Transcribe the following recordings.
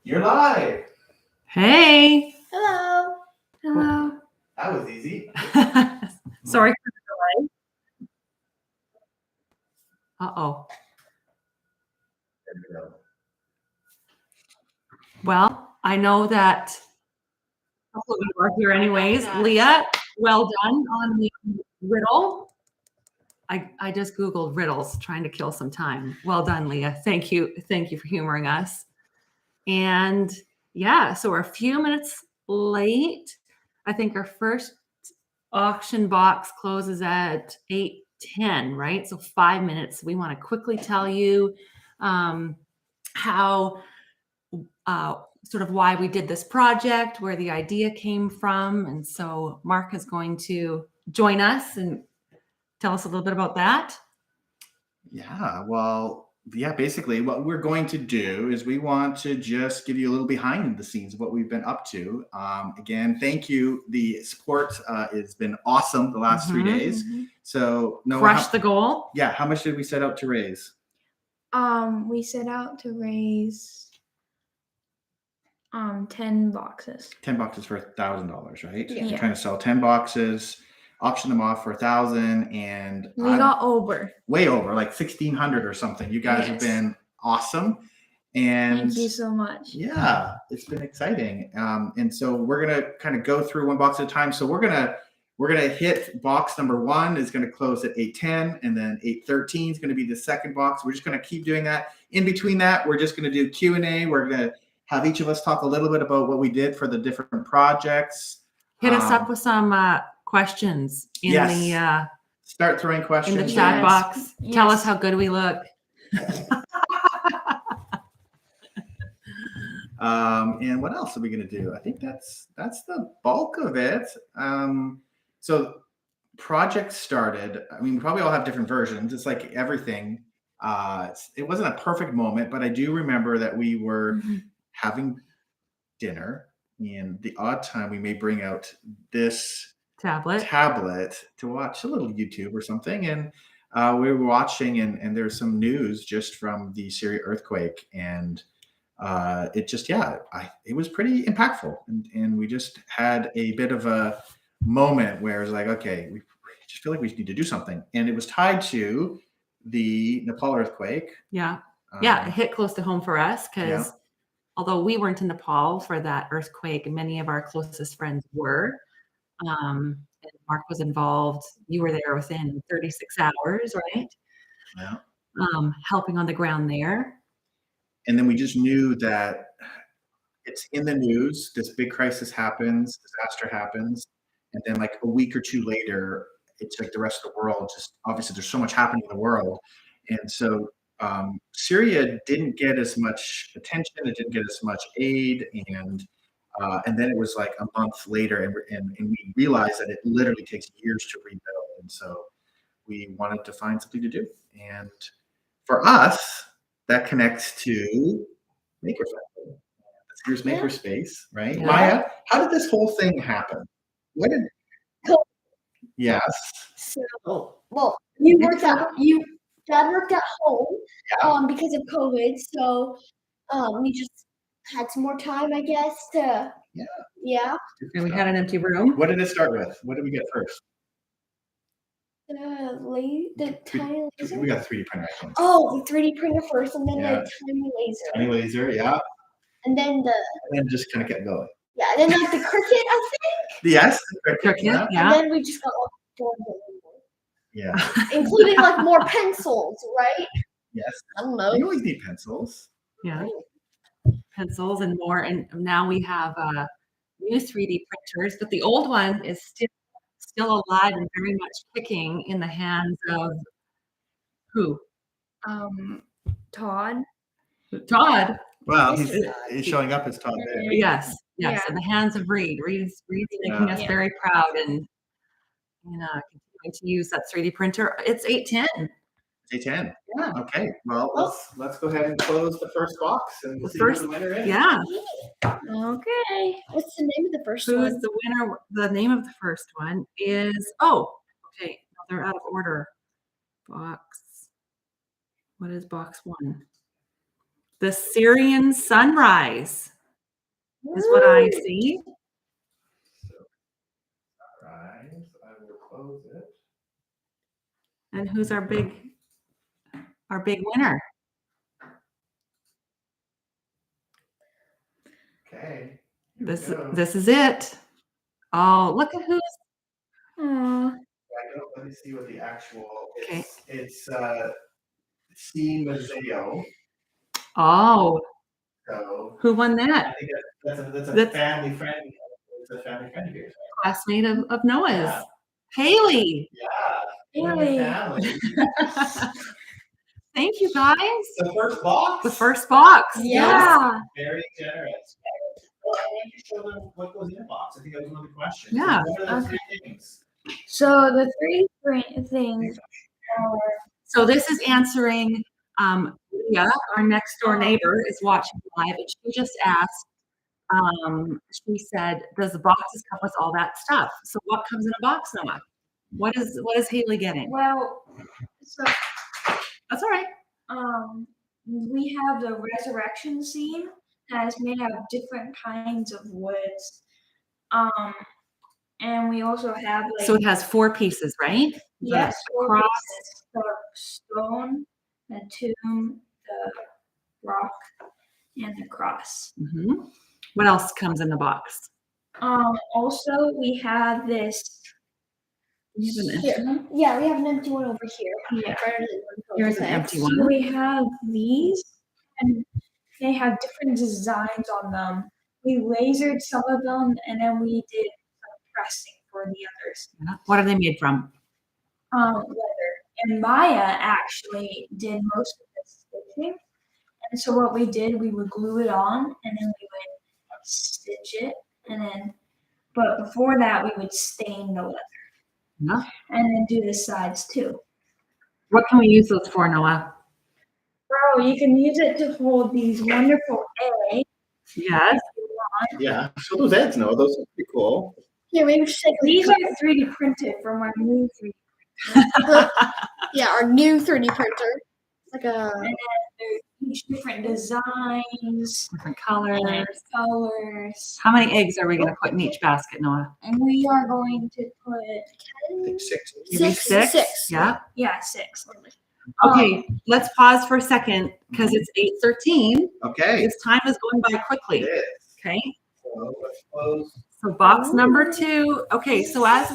You're live. Hey. Hello. Hello. That was easy. Sorry for the delay. Uh-oh. There we go. Well, I know that hopefully you are here anyways. Leah, well done on the riddle. I just Googled riddles, trying to kill some time. Well done, Leah. Thank you. Thank you for humoring us. And yeah, so we're a few minutes late. I think our first auction box closes at 8:10, right? So 5 minutes. We want to quickly tell you how sort of why we did this project, where the idea came from. And so Mark is going to join us and tell us a little bit about that. Yeah, well, yeah, basically what we're going to do is we want to just give you a little behind the scenes of what we've been up to. Again, thank you. The support has been awesome the last 3 days. So Crush the goal. Yeah, how much did we set out to raise? We set out to raise 10 boxes. 10 boxes for $1,000, right? Yeah. We're trying to sell 10 boxes, auction them off for $1,000, and We got over. way over, like 1,600 or something. You guys have been awesome. And thank you so much. Yeah, it's been exciting. And so we're gonna kind of go through one box at a time. So we're gonna hit box number 1 is gonna close at 8:10, and then 8:13 is gonna be the second box. We're just gonna keep doing that. In between that, we're just gonna do Q&A. We're gonna have each of us talk a little bit about what we did for the different projects. Hit us up with some questions in the start throwing questions in the chat box. Yes. Tell us how good we look. And what else are we going to do? I think that's the bulk of it. So project started. I mean, we probably all have different versions. It's like everything. It wasn't a perfect moment, but I do remember that we were having dinner, and the odd time we may bring out this tablet to watch a little YouTube or something. And we were watching, and there's some news just from the Syria earthquake, and it just, it was pretty impactful. And we just had a bit of a moment where it's like, okay, we just feel like we need to do something. And it was tied to the Nepal earthquake. Yeah. It hit close to home for us because although we weren't in Nepal for that earthquake, many of our closest friends were. And Mark was involved. You were there within 36 hours, right? Yeah. Helping on the ground there. And then we just knew that it's in the news. This big crisis happens, disaster happens. And then like a week or two later, it's like the rest of the world. Just obviously there's so much happening in the world. And so Syria didn't get as much attention. It didn't get as much aid. And then it was like a month later, and we realized that it literally takes years to rebuild. And so we wanted to find something to do. And for us, that connects to Makerfest. Here's Makerspace, right? Yeah. Maya, how did this whole thing happen? What did? Yes. So, well, Dad worked at home because of COVID. So we just had some more time, I guess, to And we had an empty room. What did it start with? What did we get first? The tiny laser. We got a 3D printer, I think. Oh, the 3D printer first, and then the tiny laser. Tiny laser, yeah. And then just kind of kept going. Yeah, and then like the cricket, I think. Yes, the cricket. Yeah. And then we just got like 4 more. Yeah. Including like more pencils, right? Yes. I don't know. You always need pencils. Yeah. Pencils and more. And now we have new 3D printers, but the old one is still alive and very much kicking in the hands of who? Todd. Todd. Well, he's showing up as Todd there. Yes. Yeah. In the hands of Reed. Reed's making us very proud and continuing to use that 3D printer. It's 810. It's 810. Yeah. Okay. Well, let's go ahead and close the first box and The see first- who the winner is. Yeah. Okay. What's the name of the first Who's one? the winner? The name of the first one is okay. No, they're out of order. What is box 1? The Syrian Sunrise. is what I see. Right. I will close it. And who's our big winner? Okay. This is it. Oh, look at who's. Aw. Let me see what the actual. Okay. It's C Mazzeo. Oh, So who won that? I think that's a That's- family friend. It's a family friend of yours. Classmate of Noah's. Yeah. Haley. Yeah. Haley. Family. Thank you guys. The first box. The first box. Yeah. Very generous. Well, I want you to show them what goes in the box. I think that was one of the questions. Yeah. What are the three things? So the three things are So this is answering. Leah, our next door neighbor, is watching live, and she just asked. She said, "Does the boxes come with all that stuff?" So what comes in a box, Noah? What is Haley getting? Well, so That's all right. we have the resurrection scene that is made out of different kinds of woods. And we also have like So it has 4 pieces, right? yes, The cross. the stone, the tomb, the rock, and the cross. Mhm. What else comes in the box? Also we have this. You have an here. empty one? Yeah, we have an empty one over here. Yeah. Right under the one called Here's an X. empty So one. we have these, and they have different designs on them. We lasered some of them, and then we did some pressing for the others. What are they made from? Leather. And Maya actually did most of the stitching. And so what we did, we would glue it on, and then we would stitch it, and then, but before that, we would stain the leather. Yeah. And then do the sides too. What can we use those for, Noah? Bro, you can use it to hold these wonderful eggs. Yes. Yeah. Show those eggs, Noah. Those are pretty cool. Here, maybe we should take a These look. are 3D printed from our new 3D. Yeah, our new 3D printer. It's like a They're each different designs Different and colors. colors. How many eggs are we going to put in each basket, Noah? And we are going to put, I think 6. Maybe Six. 6? Yeah. yeah, 6. Okay, let's pause for a second because it's 8:13. Okay. This time is going by It quickly. is. Okay. So let's close. So box number 2. Okay, so as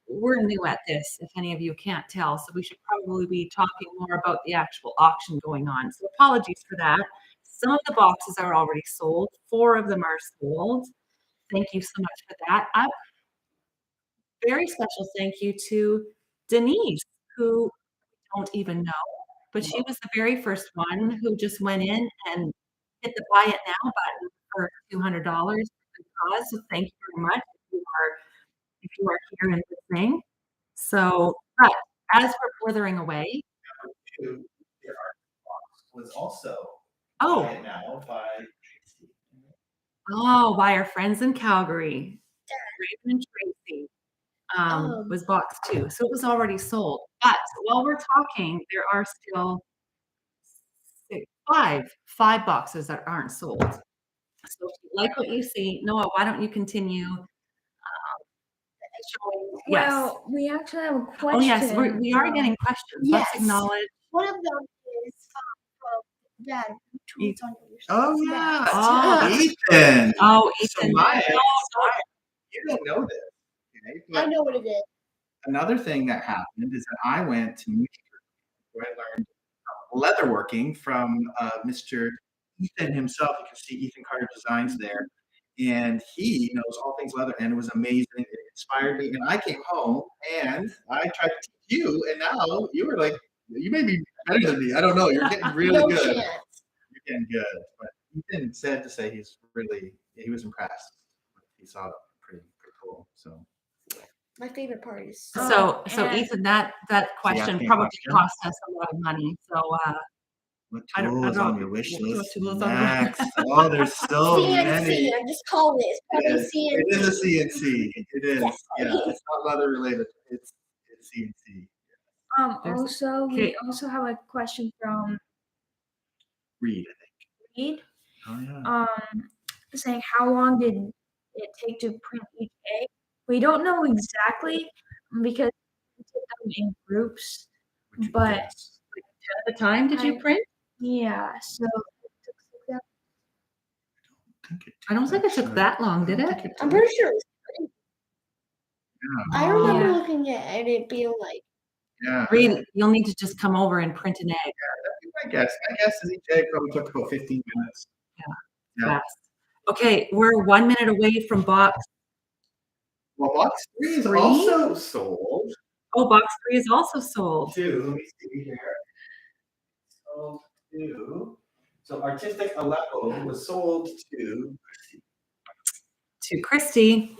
we're new at this, if any of you can't tell, so we should probably be talking more about the actual auction going on. So apologies for that. Some of the boxes are already sold. 4 of them are sold. Thank you so much for that. Very special thank you to Denise, who we don't even know, but she was the very first one who just went in and hit the buy it now button for $200 for good cause. So thank you very much if you are here and listening. So, but as we're withering away, Two, their art box was also oh, Buy It Now by Tracy. by our friends in Calgary, Raven and Tracy, was box 2. So it was already sold. But while we're talking, there are still 5 boxes that aren't sold. So if you like what you see, Noah, why don't you continue showing? Yes. Well, we actually have a question. Oh, yes, we are getting questions. Let's Yes. acknowledge. one of them is from Dad. Which one's on your Oh snap? yeah. Oh, Ethan. Oh, So Ethan. Maya, No, you don't know this. Okay? I But know what it is. another thing that happened is that I went to Michigan, where I learned leatherworking from Mr. Ethan himself. You can see Ethan Carter Designs there. And he knows all things leather, and it was amazing. It inspired me. And I came home and I tried to teach you, and now you were like, you may be better than me. I don't know. You're getting really No good. chance. You're getting good. But Ethan said to say he was impressed. He saw it pretty cool. So My favorite part is So and- Ethan, that question asking a probably question? cost us a lot of money. So what I don't tools know on your wish what list tools on the- next? Oh, there's so many. CNC. I just call it. It's probably Yes, CNC. it is a CNC. It is. Yes. Yeah, it's not leather related. It's CNC. There's- Also, okay. we also have a question from Read. Reed. Oh yeah. saying how long did it take to print each egg. We don't know exactly because we took them in groups, Would you but guess? At the time, did you I- print? yeah, so it took 6 hours. I don't think it took actually. that long, did I don't it? think I'm did. pretty sure. Yeah. I remember Yeah. looking at it being like, Yeah. Reed, you'll need to just come over and print an egg That'd be my guess. My guess is each egg probably took about 15 minutes. Yeah. fast. Okay, we're 1 minute away from box. Well, box 3 is Three? also sold Oh, box 3 is also sold. to, let me see here. Sold to, so Artistic Aleppo was sold To Christy,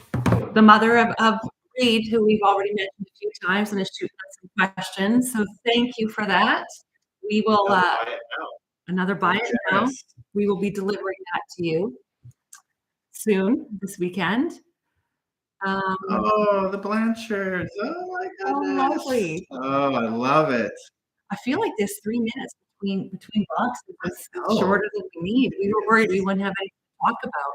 the mother of Reed, who we've already mentioned a few times and has shooting us some questions. So thank you for that. We will, another buy it now. Generous. We will be delivering that to you soon, this weekend. Oh, the Blanchards. Oh my Oh, goodness. lovely. Oh, I love it. I feel like this 3 minutes between boxes is know. shorter than we need. We were worried we wouldn't have anything to talk about.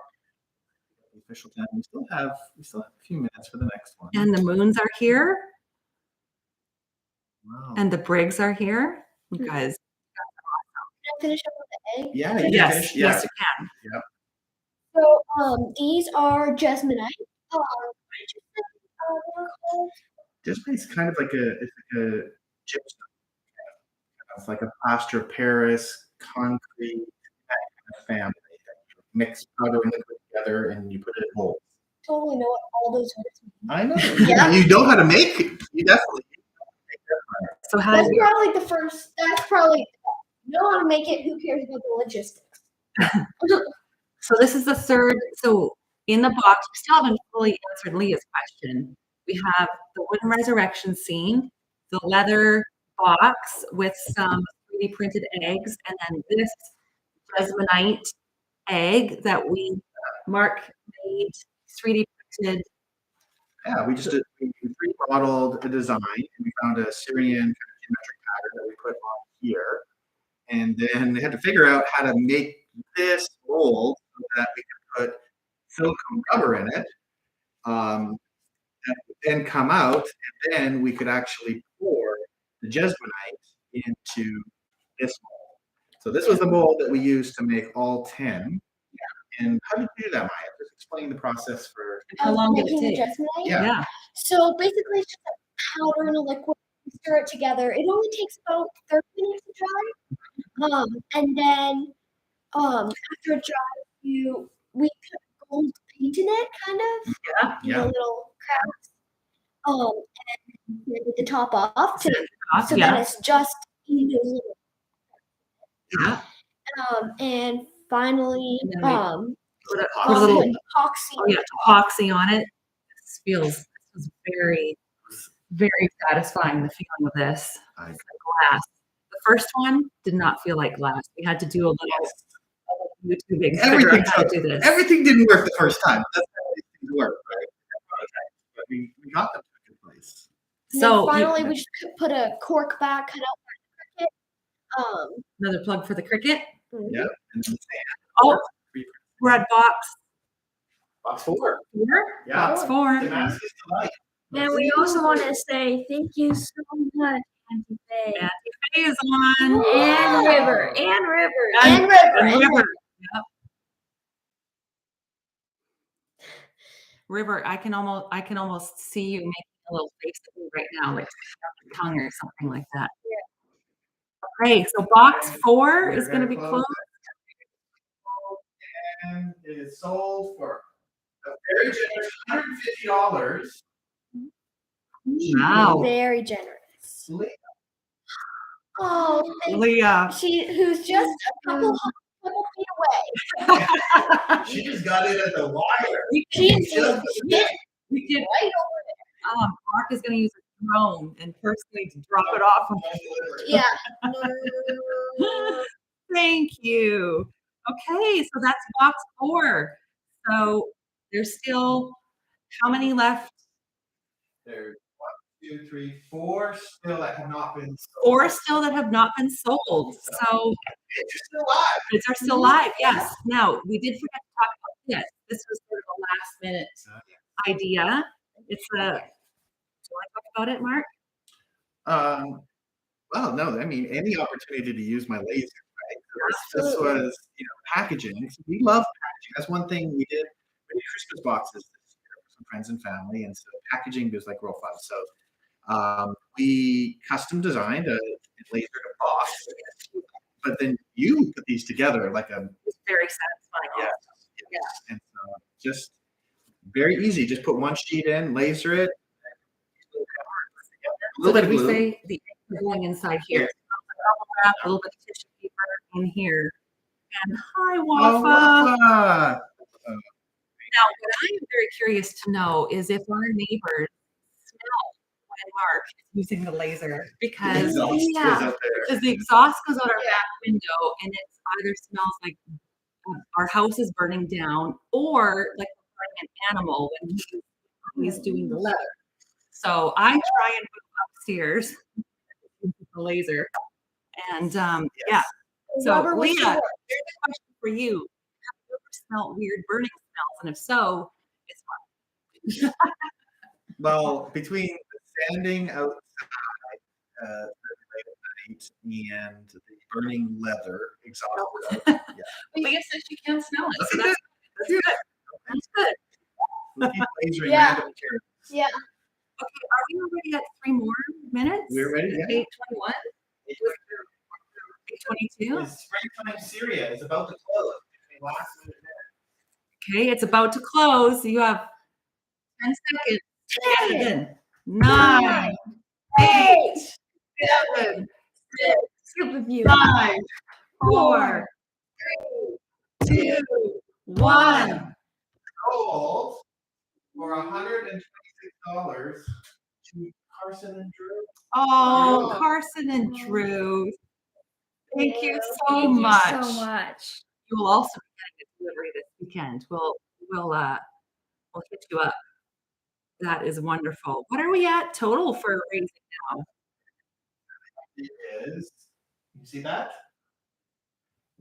The official time. We still have a few minutes for the next one. And the moons are here, Wow. and the Briggs are here. You guys, can I finish up with the egg? yeah, you can yes, finish- yes, you can. So these are Jesmonite. What did you say, they were called? Jasmine's kind of like a gypsum. It's like a plaster of Paris, concrete, that kind of family. You mix powder and liquid together and you put it in molds. Totally know what all those words mean. I know. Yeah. You know how to make it. You definitely make that. So how That's did you, probably the first. That's probably you know how to make it. Who cares about the logistics? so this is the third. So in the box, we still haven't fully answered Leah's question. We have the wooden resurrection scene, the leather box with some 3D printed eggs, and then this Jesmonite egg that Mark made 3D printed. Yeah, we remodeled a design and we found a Syrian kind of geometric pattern that we put on here. And then we had to figure out how to make this mold so that we could put silicone rubber in it. That would then come out, and then we could actually pour the Jesmonite into this mold. So this was the mold that we used to make all 10. And how did you do that, Maya? Just explain the process for. How long did it making the take? Jesmonite? Yeah. Yeah. So basically, it's just a powder and a liquid. You stir it together. It only takes about 30 minutes to dry. And then after it dries, we put gold paint in it, kind of. You know, little cracks. And then with the top off, so Yeah. that it's just those little. Yeah. And finally, And then Put a Put a little, epoxy. oh yeah, epoxy on it. This was very, very satisfying, the feeling of this. I- It's like glass. The first one did not feel like glass. We had to do a little YouTubing to figure out how to do this. Everything didn't work the first time. That's how these things work, right? But we got them to a good place. And So then finally, we just put a cork back, cut out the cricket. another plug for the Cricut. Yeah. And then Oh, we're at box box 4. 4. Yeah. Box 4. Damascus Delight. And we also want to say thank you so much, Auntie Faye. Auntie Faye is on. And River. And River. And River. And River. Yep. River, I can almost see you making a little face at me right now, like your tongue or something like that. Okay, so box 4 is going to be closed. And it is sold for a very generous $150. Wow. Very generous. Leah. Oh, thank Leah. who's just a couple feet away. She just got in at the wire. She's Just legit We did. right over Mark is going to use a drone and personally drop it off. there. Yeah. Thank you. Okay, so that's box 4. So there's still how many left? There's 1, 2, 3, 4 still that have not been sold. 4 still that have not been sold. So It's still live. bids are still live. Yes. Now we did forget to talk about Yes, this was sort of a last minute idea. It's a. Do you want to talk about it, Mark? Well, no, I mean, any opportunity to use my laser, right? This Absolutely. was, packaging. So we love packaging. That's one thing we did. We did Christmas boxes this year for some friends and family, and so packaging was like real fun. So we custom designed a laser box, but then you put these together like a It's very satisfying. yes, Also. yes. And so just very easy. Just put one sheet in, laser it. A So little bit did of we glue. say the ink is going inside here? Yes. Bubble wrap, a little bit of tissue paper in here. And hi, Oh, Wafa. Wafa. Now, what I am very curious to know is if our neighbors smell when Mark is using the laser, because Exhaust goes out there. because the exhaust goes out our back window and it either smells like our house is burning down or like we're burning an animal when he's doing the leather. So I try and move upstairs with the laser. And yeah. So Rubber was Leah, the worst. here's a question for you. Have you ever smelled weird burning smells? And if so, it's fun. Well, between the standing outside late at night and the burning leather exhaust, yeah. Leah says she can't smell it. So Okay, that's good. That's good. We keep lasering Yeah. random materials. Yeah. Okay, are we already at 3 more minutes? We're ready, yeah. 8:21? 8:22? It's springtime Syria is about to close between last minute and Okay, it's about to close. You have 10 seconds to get it in. 9, 8, 7, 6, Scoop of you. 5, 4, 3, 2, 1. sold for $126 to Carson and Drew. Oh, Carson and Drew. Thank you so Thank you much. so much. You will also be getting a delivery this weekend. We'll hit you up. That is wonderful. What are we at total for raising now? It is, you see that?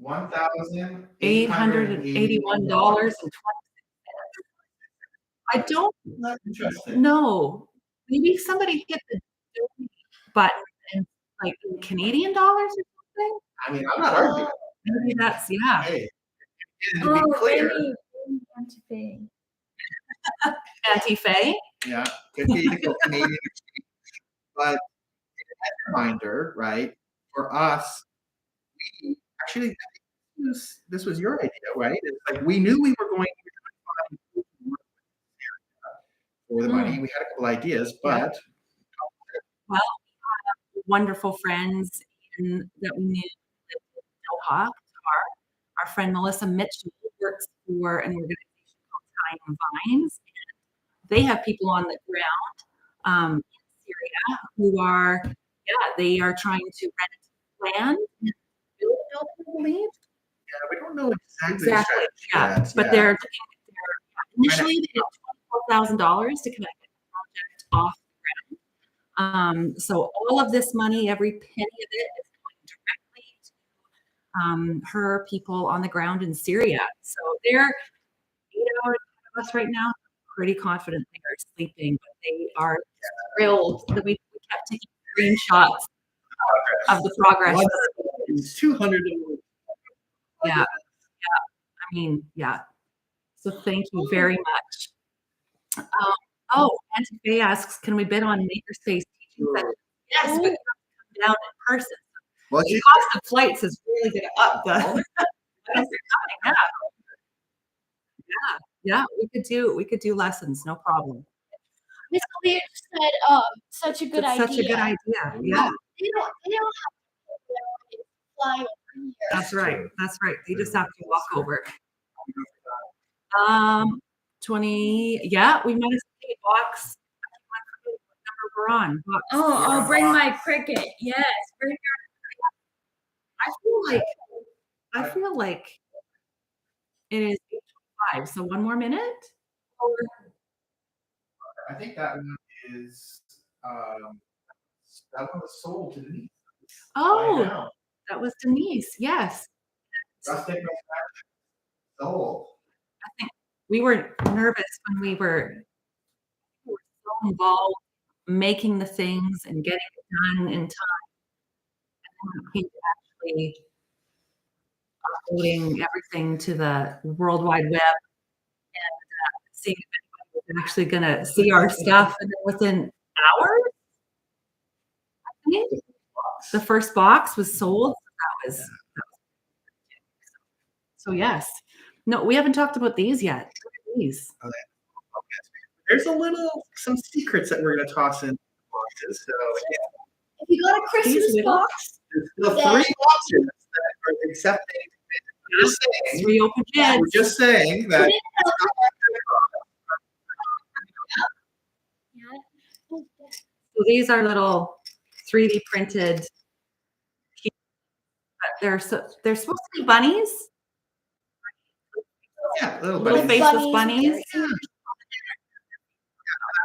$881.20. I don't That's interesting. know. Maybe somebody hit the donate button and like in Canadian dollars or something. I mean, I'm not arguing. Maybe that's yeah. Hey, and to be Oh, clear, maybe anti-fade. Anti-Fay. yeah, could be the Canadian exchange, but as a reminder, right? For us, we actually this was your idea, right? It's like we knew we were going to find for the money. We had a couple ideas, but Wonderful friends that we knew lived in Doha, Qatar. Our friend Melissa Mitchell works for an organization called Time and Vines. They have people on the ground in Syria who are, they are trying to rent land and build a building, I believe. yeah, we don't know exactly. the Exactly. strategy Yeah. yet, But yeah. they're initially they did $24,000 to kind of get the project off the ground. So all of this money, every penny of it is going directly to her people on the ground in Syria. So they're 8 hours ahead of us right now. Pretty confident they are sleeping, but they are thrilled that we kept taking screenshots of the progress. It's $200. Yeah. I mean, yeah. So thank you very much. Auntie Faye asks, can we bid on Makerspace teaching sessions? Yes, but you have to come down in person. Well, The cost of flights is really going to up the. Coming, yeah, we could do lessons, no problem. Miss Leah said, such a good It's idea. such a good idea. Yeah, They don't have to fly over here. that's right. That's right. They just have to walk over. 20. Yeah, we might have seen box. What number we're on? Box. Oh, I'll bring my Cricut. Yes, bring I feel like it is 8:25. So one more minute. I think that one is that one was sold to Denise. Oh, By now. that was Denise. Yes. Rustic Restoration. Sold. we were nervous when we were so involved making the things and getting it done in time. And then it came to actually uploading everything to the World Wide Web and seeing if anybody was actually going to see our stuff. And then within hours, I think, the first box was sold. That was so yes. No, we haven't talked about these yet. What are these? There's some secrets that we're going to toss in boxes. So If you got a Christmas These box, there's still Yeah. 3 boxes that are accepting. We're just saying. 3 open We're bids. just saying that. So these are little 3D printed. But they're supposed to be bunnies, Yeah, little little bunnies. faceless bunnies.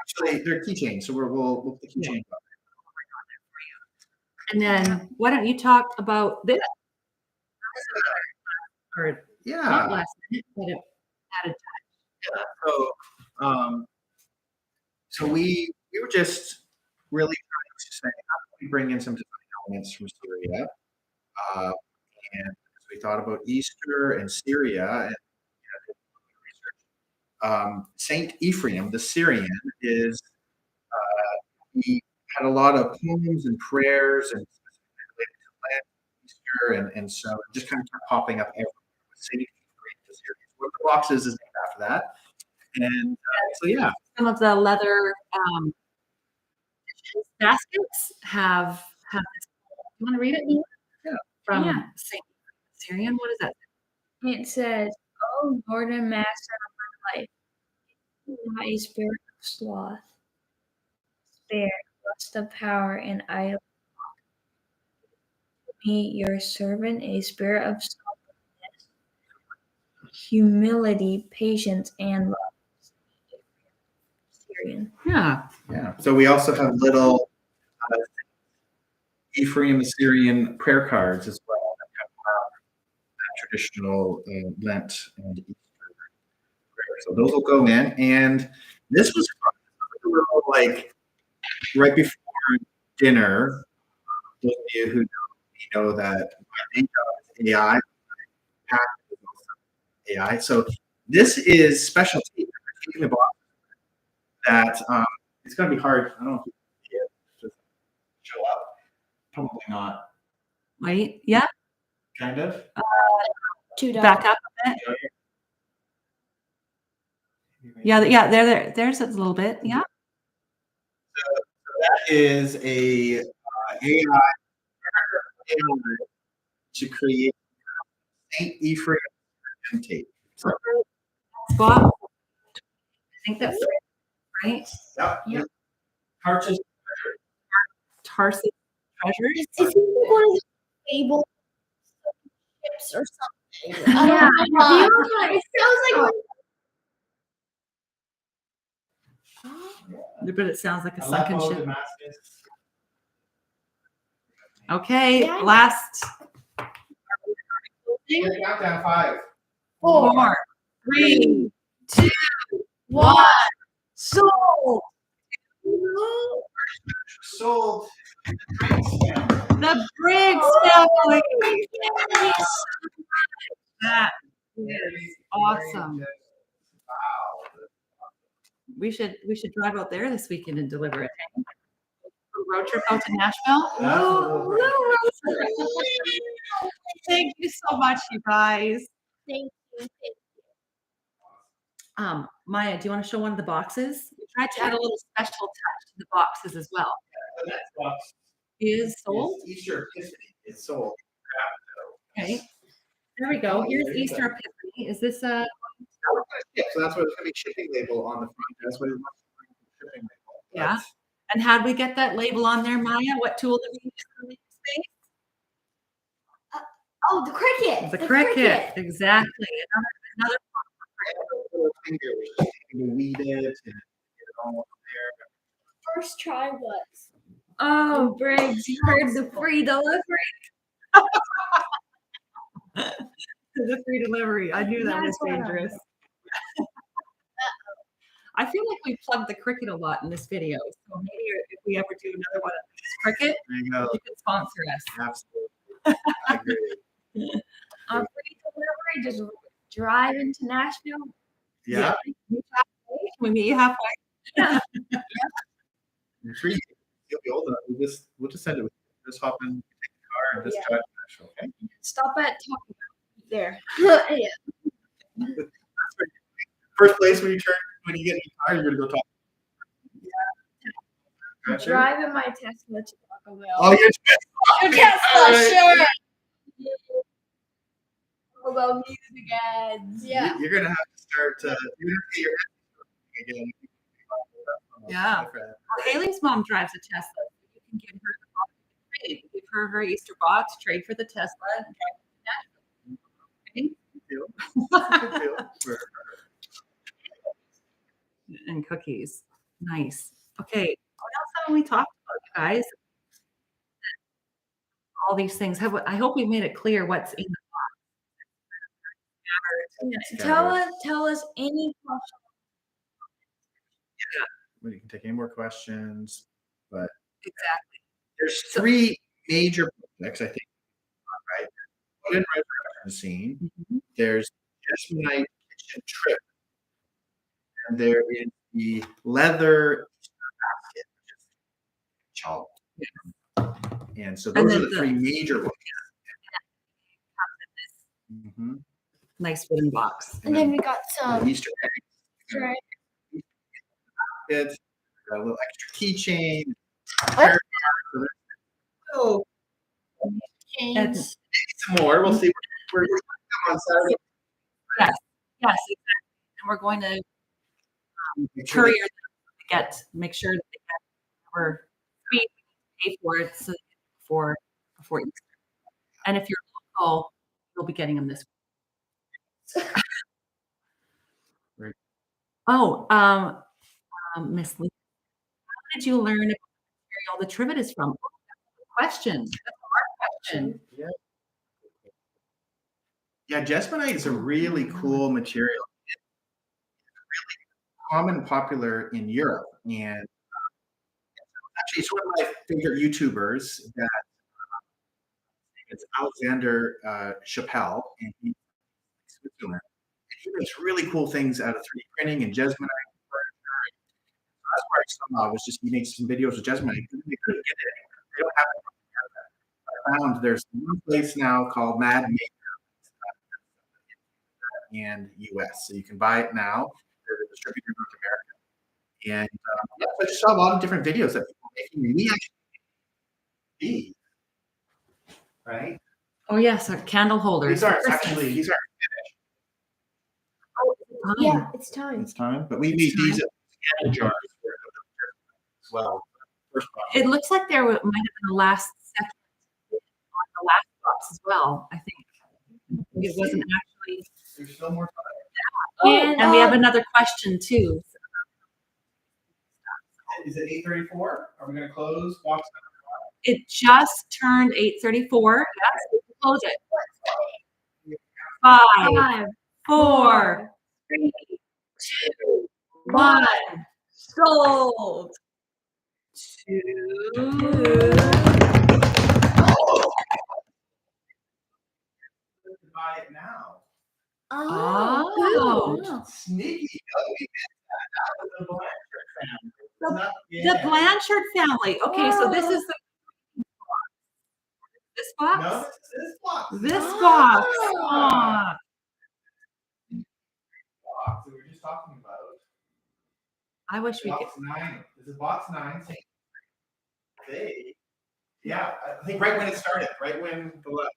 Actually, they're keychains, so we'll put the keychain. And then why don't you talk about this? Or not Yeah. last minute, but it added So we were just really trying to say how can we bring in some design elements from Syria, and as we thought about Easter and Syria and research. Saint Ephraim, the Syrian, is he had a lot of poems and prayers and related to Lent, Easter, and so it just kind of kept popping up everywhere. Saint Ephraim, the Syrian. One of the boxes is named after that, and so yeah. some of the leather baskets have this. You want to read it? Nina? Yeah. From Yeah. Saint Syrian. What is that? It says, "Oh Lord and Master of my life, not a spirit of sloth, spare, lust of power, and idle talk. Give me, your servant, a spirit of softness, humility, patience, and love." Syrian. Yeah. Yeah. So we also have little Ephraim Assyrian prayer cards as well that have that traditional Lent and Easter prayer. So those will go in. And this was fun. We were all like right before dinner. Those of you who know that my main job is AI. Pat is also AI. So this is special tape. We're taking the box that it's going to be hard. I don't know if you can see it. Just show up. Probably not. Wait. Yeah. Kind of. Back up a bit. Yeah. Yeah. There's a little bit. Yeah. That is a AI to create Saint Ephraim tape. So, Spot. I think that's right. yeah. Tarsus. Tarsus treasures. it seems like one of those fable ships or something. I Yeah. don't know. It sounds like But it sounds like a sunken Aleppo, ship. Damascus. Okay. Yeah. Last. Countdown 5. 4, 3, 2, 1. Sold. Sold. The Briggs family. That is awesome. Wow. We should drive out there this weekend and deliver it. Road trip out to Nashville. Thank you so much, you guys. Thank you. Maya, do you want to show one of the boxes? We tried to add a little special touch to the boxes as well. The next box Is sold. is Easter Epiphany. It's sold. Okay. There we go. Here's Easter Epiphany. Is this a Yeah, so that's what it's going to be shipping label on the front. That's what it wants to shipping label. Yeah. And how do we get that label on there, Maya? What tool did we use to make the Oh, the cricket. space? The cricket. Exactly. Another Little finger was just to weed it and get it all up there. First try was. Oh, Briggs, you heard the free delivery. the free delivery. I knew that was That's what I dangerous. I feel like we plugged the Cricut a lot in this video. So maybe if we ever do another one of this Cricut, There you go. you can sponsor us. Absolutely. I agree. Free delivery, just drive into Nashville. Yeah. We meet you halfway. You're free. You'll be old enough. We'll just send it with you. Just hop in, take the car, and just drive to Nashville, okay? Stop at Taco Bell there. Yeah. First place when you get in the car, you're gonna go talk. Gotcha. Drive in my Tesla to Taco Bell. Oh, you're Your Tesla, sure. Taco Bell music ads. Yeah. You're gonna have to start. You're gonna get your head again. Yeah. Well, Haley's mom drives a Tesla. You can give her the box to trade. Give her her Easter box, trade for the Tesla, and drive to Nashville. For- And cookies. Nice. Okay. What else have we talked about, you guys? All these things. I hope we made it clear what's in the Tell us any question. We can take any more questions, but exactly. there's three major projects, I think, right? One in resurrection scene. Mhm. There's Jesmonite kitchen trip, and there is the leather basket, which is chalk. And so And those then are the the- three major ones. Mhm. Nice wooden box. And then we got some Easter eggs, right. baskets, got a little extra keychain. What? Oh, And, chains. some more. We'll see. We're on Saturday. yes, exactly. And we're going to Make sure courier them to make sure that they get our fee, we need to pay for it before Easter. And if you're local, you'll be getting them this week. Right. Oh, Miss Lee, how did you learn about the material the trivet is from? Oh, that's a good question. That's a hard question. Yeah, Jesmonite is a really cool material. It's really common and popular in Europe, and actually, it's one of my favorite YouTubers. That it's Alexander Chappelle, and he's in Switzerland. And he makes really cool things out of 3D printing and Jesmonite furniture. So that's where I saw was just he made some videos with Jesmonite. They couldn't get it anywhere. They don't have it in Canada. I found there's one place now called Mad Maker and US. So you can buy it now. They're the distributor in North America. And yeah, so I just saw a lot of different videos that people are making. And we actually these, right? Oh yes, our candle holders. These aren't for Christmas. actually these aren't Fine. Yeah, it's time. it's time, but we made these at candle jars as well. First one. It looks like there might have been a last section on the last box as well. I think it wasn't actually. There's still more time. Oh, And we have another question too. Is it 8:34? Are we going to close box It just turned 8:34. Yes, we can close it. 5, 5, 4, 3, 2, 1. sold. 2. buy it now? Oh. Sneaky. Oh, we missed that. That was the Blanchard family. The Yeah. Blanchard family. Okay, so this is this box. No, this is this box. This box. Oh. Aw. Box that we were just talking about. I wish we could. Box 9. This is box 9. Yeah, I think right when it started, right when the last.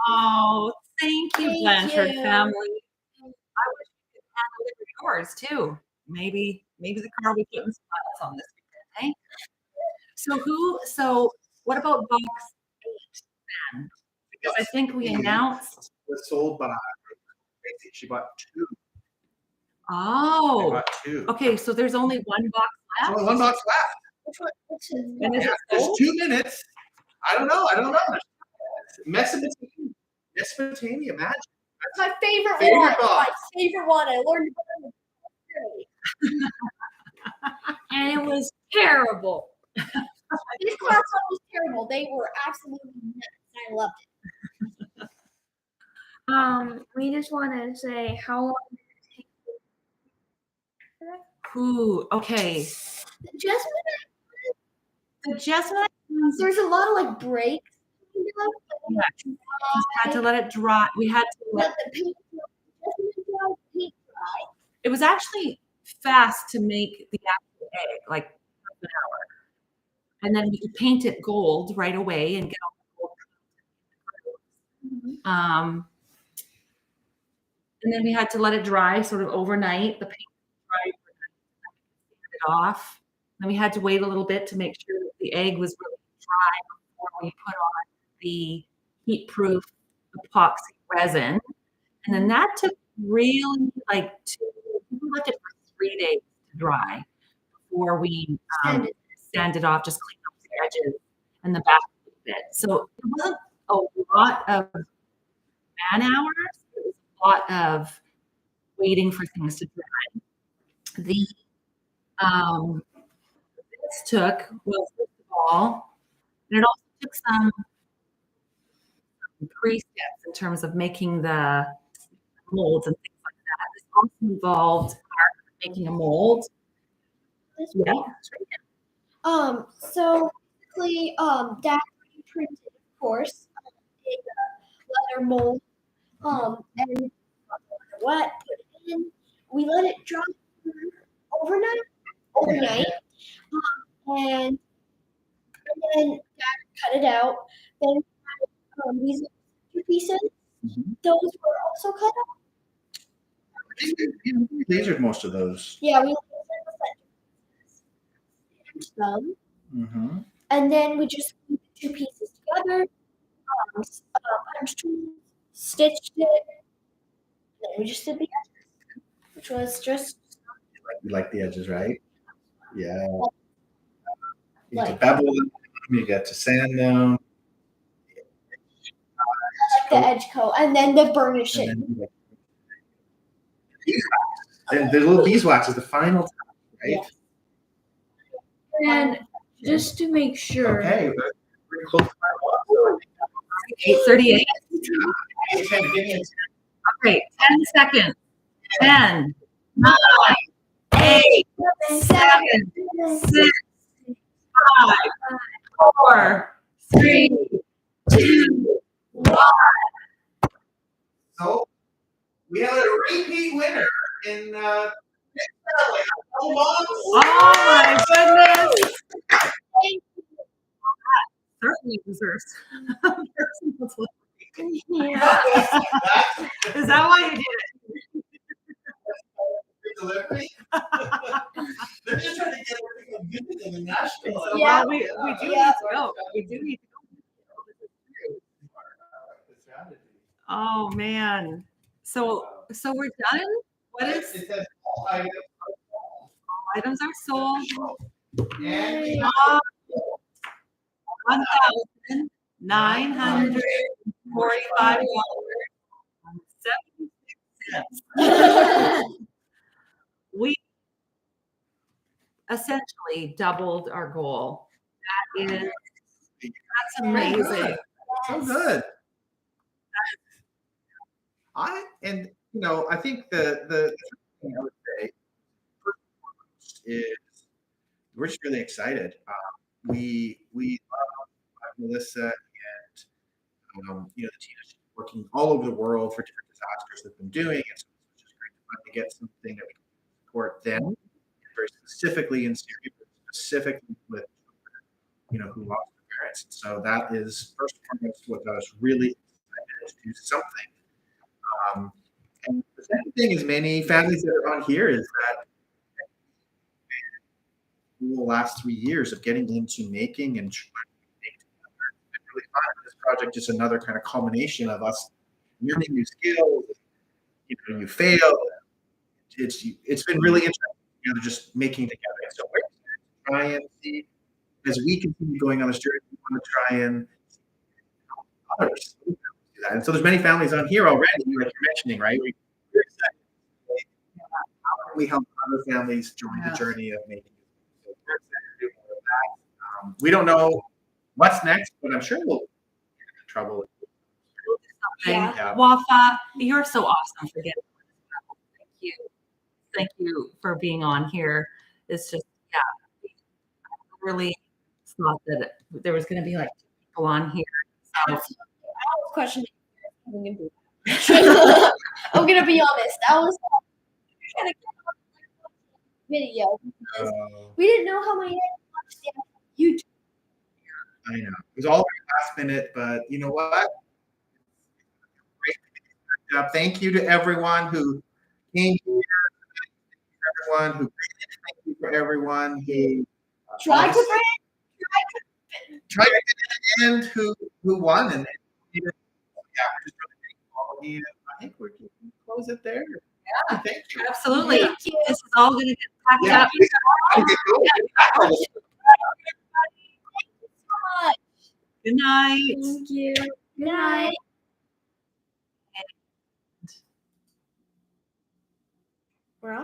Oh, thank you, Thank Blanchard you. family. I wish we could hand deliver yours too. Maybe the car will be putting spots on this weekend, eh? So what about box 8 then? Because I think we announced. Was sold by. She bought 2. I Oh, bought 2. okay. So there's only one box There's left. only one box left. Which one? Which is And is Yeah, it there's sold? 2 minutes. I don't know. Mesopotamia magic. my favorite Favorite one. box. My favorite one. I learned about it. And it was terrible. This class was terrible. They were absolutely nuts. I loved it. We just want to say how long did it take? Ooh, okay. Just The Jessamine there's a lot of like breaks. You know, Yeah. just had to let it dry. We had to let let the paint dry, paint dry. it was actually fast to make the actual egg, like half an hour. And then we could paint it gold right away and get all the gold. And then we had to let it dry sort of overnight. The paint dried overnight, it off. Then we had to wait a little bit to make sure that the egg was really dry before we put on the heat-proof epoxy resin. And then that took really like we left it for 3 days to dry before we sanded off, just clean up the edges and the back a bit. So it wasn't a lot of man hours. It was a lot of waiting for things to dry. The this took, well, first of all, and it also took some pre-steps in terms of making the molds and things like that. This also involved making a mold. Yeah. So basically, Dad printed, of course, a leather mold, and got the leather wet, put it in. We let it dry overnight, and then Dad cut it out. Then these 2 pieces, those were also cut out. We lasered most of those. Yeah, we them. Mm-hmm. And then we just put the 2 pieces together, punched it, stitched it, and then we just did the edges, which was just You like the edges, right? Yeah. You get to Like- bevel them. You get to sand them. like the edge coat, and then the burnish it. And then you and the little beeswax is the final touch, right? Yeah. And just to make sure, Okay, we're pretty close to my 8:38. wall. Okay, 10 seconds. 10, 9, 8, 7, 6, 5, 4, 3, 2, 1. So we have a repeat winner in Oh my goodness! Certainly deserves. Yeah. Is that why you did delivery. They're just trying to get everything good in the national. it? Yeah. Well, we do Yeah. need to go. We do need to go. Oh man. So we're done? What is It says all items items are sold? and $1,945.76. We essentially doubled our goal. That's amazing. so good. I think the thing I would say first and foremost is we're just really excited. We love Melissa and the team is working all over the world for different disasters they've been doing. It's just great fun to get something that we can support them very specifically in Syria, but specifically with who lost their parents. So that is first and foremost what got us really excited to do something. And the second thing, as many families that are on here, is that in the last 3 years of getting into making and trying to make together, it's been really fun. This project is another kind of culmination of us learning new skills. You fail. It's been really interesting, just making together. So we're going to try and see as we continue going on this journey. We want to try and help others do that. And so there's many families on here already, like you're mentioning, right? We're excited. How can we help other families join Yeah. the journey of making it. So we're excited to do more of that. We don't know what's next, but I'm sure we'll get into trouble. Yeah. Yeah. Wafa, you're so awesome for getting on this level. Thank you. Thank you for being on here. It's just, yeah, I really thought that there was going to be like 2 people on here. So, I was questioning if we can do that. I'm gonna be honest. I was trying to get on the video because we didn't know how many watched the YouTube. I know. It was all last minute, but you know what? Great job. Thank you to everyone who came here. Everyone who created. Thank you for everyone who Tried to bring tried to get in and who won. And yeah, we're just really thankful all of you. I think we can close it there. Yeah. Thank you. absolutely. Thank you. This is all going to get packed Yeah. up. Thank you so much. Good night. Thank you. Good night.